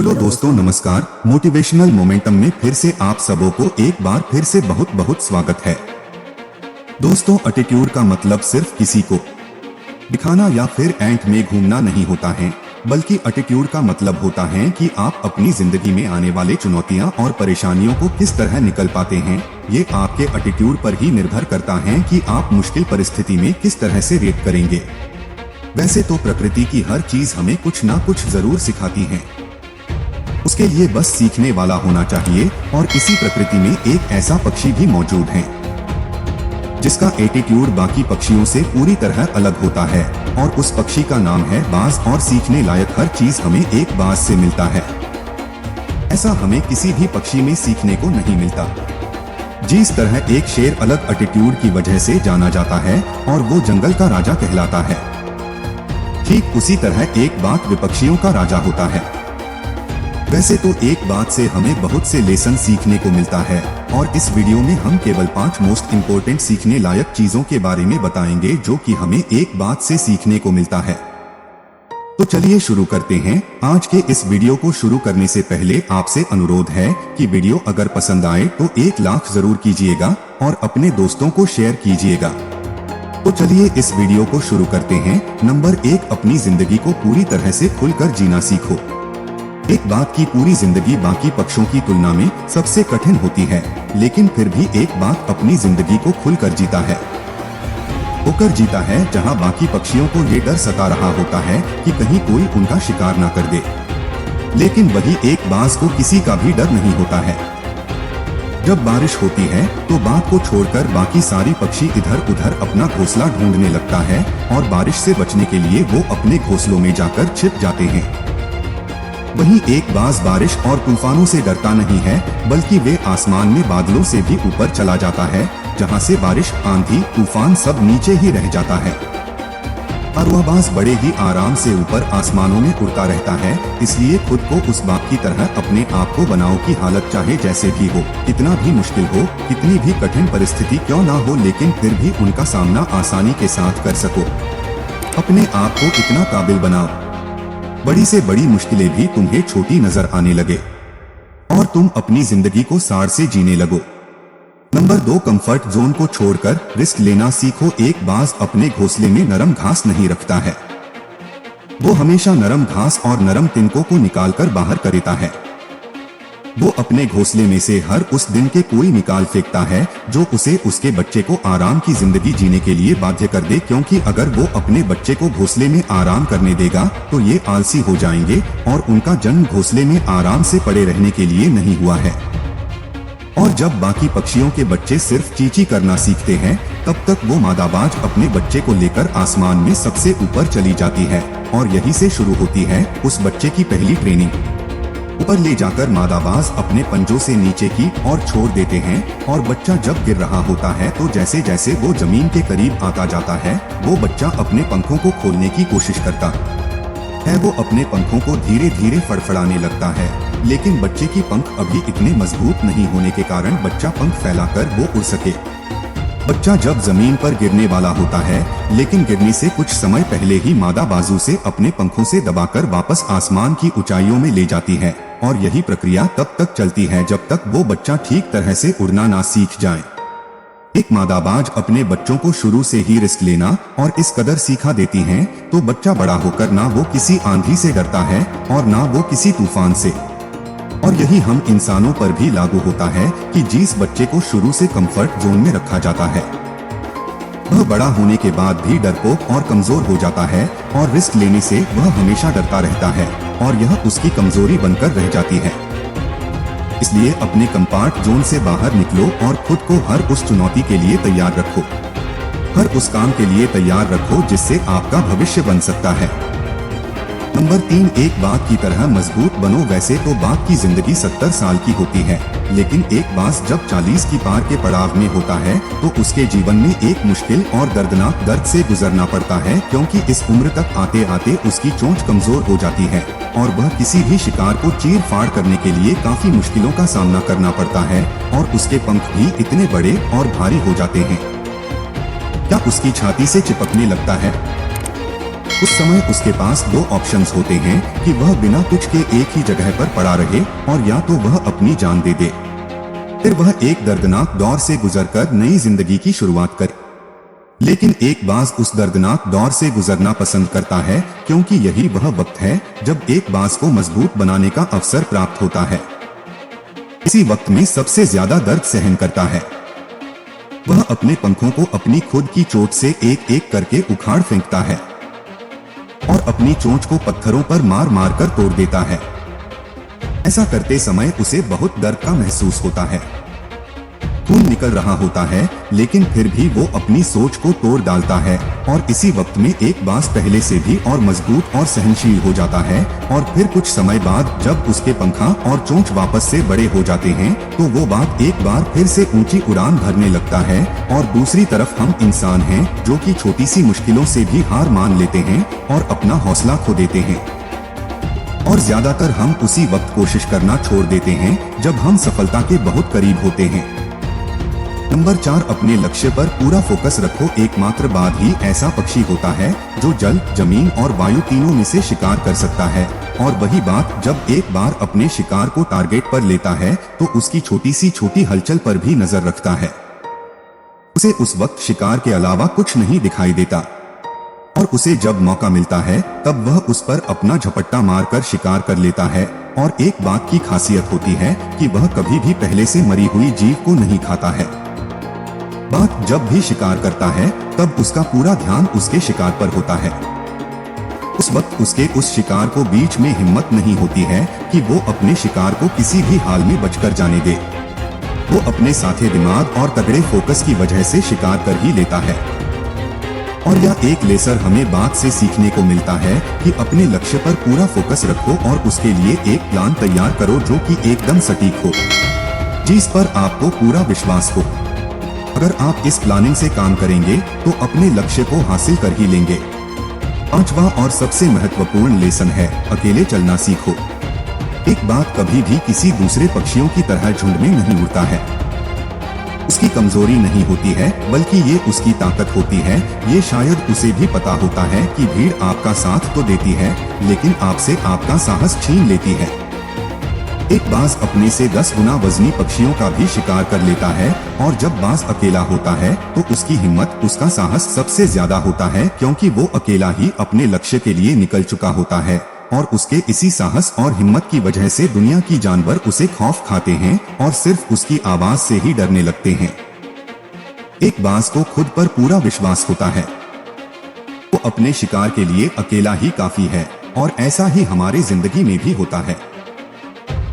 Hello दोस्तों, नमस्कार। Motivational momentum में फिर से आप सबों को एक बार फिर से बहुत बहुत स्वागत है। दोस्तों, एटीट्यूड का मतलब सिर्फ किसी को दिखाना या फिर एंट में घूमना नहीं होता है, बल्कि एटीट्यूड का मतलब होता है कि आप अपनी जिंदगी में आने वाले चुनौतियां और परेशानियों को किस तरह निकल पाते हैं। ये आपके एटीट्यूड पर ही निर्भर करता है कि आप मुश्किल परिस्थिति में किस तरह से रिएक्ट करेंगे। वैसे तो प्रकृति की हर चीज हमें कुछ ना कुछ जरूर सिखाती है, उसके लिए बस सीखने वाला होना चाहिए। और इसी प्रकृति में एक ऐसा पक्षी भी मौजूद है जिसका एटीट्यूड बाकी पक्षियों से पूरी तरह अलग होता है, और उस पक्षी का नाम है बाज। और सीखने लायक हर चीज हमें एक बाज से मिलता है। ऐसा हमें किसी भी पक्षी में सीखने को नहीं मिलता। जिस तरह एक शेर अलग एटीट्यूड की वजह से जाना जाता है और वो जंगल का राजा कहलाता है, ठीक उसी तरह एक बाघ विपक्षियों का राजा होता है। वैसे तो एक बात से हमें बहुत से लेसन सीखने को मिलता है, और इस वीडियो में हम केवल 5 मोस्ट इम्पोर्टेंट सीखने लायक चीजों के बारे में बताएंगे जो कि हमें एक बात से सीखने को मिलता है। तो चलिए शुरू करते हैं। आज के इस वीडियो को शुरू करने से पहले आपसे अनुरोध है कि वीडियो अगर पसंद आए तो 1 लाख जरूर कीजिएगा और अपने दोस्तों को शेयर कीजिएगा। तो चलिए इस वीडियो को शुरू करते हैं। नंबर 1, अपनी जिंदगी को पूरी तरह से खुलकर जीना सीखो। एक बाघ की पूरी जिंदगी बाकी पक्षों की तुलना में सबसे कठिन होती है, लेकिन फिर भी एक बाघ अपनी जिंदगी को खुलकर जीता है। होकर जीता है जहां बाकी पक्षियों को ये डर सता रहा होता है कि कहीं कोई उनका शिकार ना कर दे, लेकिन वही एक बाज को किसी का भी डर नहीं होता है। जब बारिश होती है तो बाघ को छोड़कर बाकी सारी पक्षी इधर उधर अपना घोंसला ढूंढने लगता है, और बारिश से बचने के लिए वो अपने घोंसलों में जाकर छिप जाते हैं। वहीं एक बाज बारिश और तूफानों से डरता नहीं है, बल्कि वे आसमान में बादलों से भी ऊपर चला जाता है, जहां से बारिश, आंधी, तूफान सब नीचे ही रह जाता है। और वह बाज बड़े ही आराम से ऊपर आसमानों में उड़ता रहता है। इसलिए खुद को उस बाघ की तरह अपने आप को बनाओ कि हालत चाहे जैसे भी हो, कितना भी मुश्किल हो, कितनी भी कठिन परिस्थिति क्यों ना हो, लेकिन फिर भी उनका सामना आसानी के साथ कर सको। अपने आप को इतना काबिल बनाओ बड़ी से बड़ी मुश्किलें भी तुम्हें छोटी नजर आने लगे और तुम अपनी जिंदगी को साड़ से जीने लगो। नंबर 2, कंफर्ट जोन को छोड़कर रिस्क लेना सीखो। एक बाज अपने घोंसले में नरम घास नहीं रखता है, वो हमेशा नरम घास और नरम तिनकों को निकालकर बाहर करता है। वो अपने घोंसले में से हर उस दिन के कोई निकाल फेंकता है जो उसे उसके बच्चे को आराम की जिंदगी जीने के लिए बाध्य कर दे, क्योंकि अगर वो अपने बच्चे को घोंसले में आराम करने देगा तो ये आलसी हो जाएंगे और उनका जन्म घोंसले में आराम से पड़े रहने के लिए नहीं हुआ है। और जब बाकी पक्षियों के बच्चे सिर्फ चींची करना सीखते हैं, तब तक वो मादा बाज अपने बच्चे को लेकर आसमान में सबसे ऊपर चली जाती है, और यहीं से शुरू होती है उस बच्चे की पहली ट्रेनिंग। ऊपर ले जाकर मादा बाज अपने पंजों से नीचे की ओर छोड़ देते हैं, और बच्चा जब गिर रहा होता है तो जैसे जैसे वो जमीन के करीब आता जाता है, वो बच्चा अपने पंखों को खोलने की कोशिश करता है। वो अपने पंखों को धीरे धीरे फड़फड़ाने लगता है, लेकिन बच्चे की पंख अभी इतने मजबूत नहीं होने के कारण बच्चा पंख फैलाकर वो उड़ सके। बच्चा जब जमीन पर गिरने वाला होता है, लेकिन गिरने से कुछ समय पहले ही मादा बाजू से अपने पंखों से दबाकर वापस आसमान की ऊंचाइयों में ले जाती है, और यही प्रक्रिया तब तक चलती है जब तक वो बच्चा ठीक तरह से उड़ना ना सीख जाए। एक मादा बाज अपने बच्चों को शुरू से ही रिस्क लेना और इस कदर सिखा देती हैं, तो बच्चा बड़ा होकर ना वो किसी आंधी से डरता है और ना वो किसी तूफान से। और यही हम इंसानों पर भी लागू होता है कि जिस बच्चे को शुरू से कंफर्ट जोन में रखा जाता है, वह बड़ा होने के बाद भी डरपोक और कमजोर हो जाता है, और रिस्क लेने से वह हमेशा डरता रहता है, और यह उसकी कमजोरी बनकर रह जाती है। इसलिए अपने कंफर्ट जोन से बाहर निकलो और खुद को हर उस चुनौती के लिए तैयार रखो, हर उस काम के लिए तैयार रखो जिससे आपका भविष्य बन सकता है। नंबर 3, एक बाघ की तरह मजबूत बनो। वैसे तो बाघ की जिंदगी 70 साल की होती है, लेकिन एक बाज जब 40 की पार के पड़ाव में होता है तो उसके जीवन में एक मुश्किल और दर्दनाक दर्द से गुजरना पड़ता है, क्योंकि इस उम्र तक आते आते उसकी चोंच कमजोर हो जाती है, और वह किसी भी शिकार को चीर फाड़ करने के लिए काफी मुश्किलों का सामना करना पड़ता है, और उसके पंख भी इतने बड़े और भारी हो जाते हैं क्या उसकी छाती से चिपकने लगता है। उस समय उसके पास दो ऑप्शंस होते हैं कि वह बिना कुछ के एक ही जगह पर पड़ा रहे और या तो वह अपनी जान दे दे, फिर वह एक दर्दनाक दौर से गुजरकर नई जिंदगी की शुरुआत करे। लेकिन एक बाज उस दर्दनाक दौर से गुजरना पसंद करता है, क्योंकि यही वह वक्त है जब एक बाज को मजबूत बनाने का अवसर प्राप्त होता है। इसी वक्त में सबसे ज्यादा दर्द सहन करता है। वह अपने पंखों को अपनी खुद की चोट से एक एक करके उखाड़ फेंकता है और अपनी चोंच को पत्थरों पर मार मार कर तोड़ देता है। ऐसा करते समय उसे बहुत दर्द का महसूस होता है, खून निकल रहा होता है, लेकिन फिर भी वो अपनी सोच को तोड़ डालता है और इसी वक्त में एक बाज पहले से भी और मजबूत और सहनशील हो जाता है। और फिर कुछ समय बाद जब उसके पंखा और चोंच वापस से बड़े हो जाते हैं तो वो बाज एक बार फिर से ऊंची उड़ान भरने लगता है। और दूसरी तरफ हम इंसान हैं जो कि छोटी सी मुश्किलों से भी हार मान लेते हैं और अपना हौसला खो देते हैं। और ज्यादातर हम उसी वक्त कोशिश करना छोड़ देते हैं जब हम सफलता के बहुत करीब होते हैं। नंबर 4, अपने लक्ष्य पर पूरा फोकस रखो। एकमात्र बाघ ही ऐसा पक्षी होता है जो जल, जमीन और वायु तीनों में से शिकार कर सकता है। और वही बाघ जब एक बार अपने शिकार को टारगेट पर लेता है तो उसकी छोटी सी छोटी हलचल पर भी नजर रखता है। उसे उस वक्त शिकार के अलावा कुछ नहीं दिखाई देता और उसे जब मौका मिलता है तब वह उस पर अपना झपट्टा मारकर शिकार कर लेता है। और एक बाघ की खासियत होती है कि वह कभी भी पहले से मरी हुई जीव को नहीं खाता है। बाघ जब भी शिकार करता है तब उसका पूरा ध्यान उसके शिकार पर होता है। उस वक्त उसके उस शिकार को बीच में हिम्मत नहीं होती है कि वो अपने शिकार को किसी भी हाल में बचकर जाने दे। वो अपने साथे दिमाग और तगड़े फोकस की वजह से शिकार कर ही लेता है। और यह एक लेसन हमें बाघ से सीखने को मिलता है कि अपने लक्ष्य पर पूरा फोकस रखो और उसके लिए एक प्लान तैयार करो जो कि एकदम सटीक हो, जिस पर आपको पूरा विश्वास हो। अगर आप इस प्लानिंग से काम करेंगे तो अपने लक्ष्य को हासिल कर ही लेंगे। 5वां और सबसे महत्वपूर्ण लेसन है, अकेले चलना सीखो। एक बाघ कभी भी किसी दूसरे पक्षियों की तरह झुंड में नहीं उड़ता है। उसकी कमजोरी नहीं होती है बल्कि ये उसकी ताकत होती है। ये शायद उसे भी पता होता है कि भीड़ आपका साथ तो देती है लेकिन आपसे आपका साहस छीन लेती है। एक बाज अपने से 10 गुना वजनी पक्षियों का भी शिकार कर लेता है और जब बाज अकेला होता है तो उसकी हिम्मत, उसका साहस सबसे ज्यादा होता है, क्योंकि वो अकेला ही अपने लक्ष्य के लिए निकल चुका होता है। और उसके इसी साहस और हिम्मत की वजह से दुनिया की जानवर उसे खौफ खाते हैं और सिर्फ उसकी आवाज से ही डरने लगते हैं। एक बाज को खुद पर पूरा विश्वास होता है। वो अपने शिकार के लिए अकेला ही काफी है और ऐसा ही हमारी जिंदगी में भी होता है।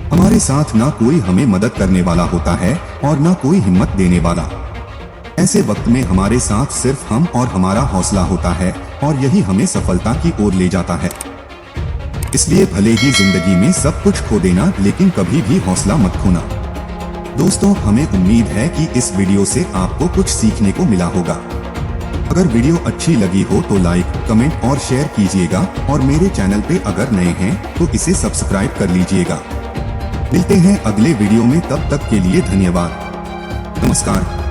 हमारे साथ ना कोई हमें मदद करने वाला होता है और ना कोई हिम्मत देने वाला। ऐसे वक्त में हमारे साथ सिर्फ हम और हमारा हौसला होता है और यही हमें सफलता की ओर ले जाता है। इसलिए भले ही जिंदगी में सब कुछ खो देना लेकिन कभी भी हौसला मत खोना। दोस्तों, हमें उम्मीद है कि इस वीडियो से आपको कुछ सीखने को मिला होगा। अगर वीडियो अच्छी लगी हो तो लाइक, कमेंट और शेयर कीजिएगा और मेरे चैनल पे अगर नए हैं तो इसे सब्सक्राइब कर लीजिएगा। मिलते हैं अगले वीडियो में, तब तक के लिए धन्यवाद। नमस्कार।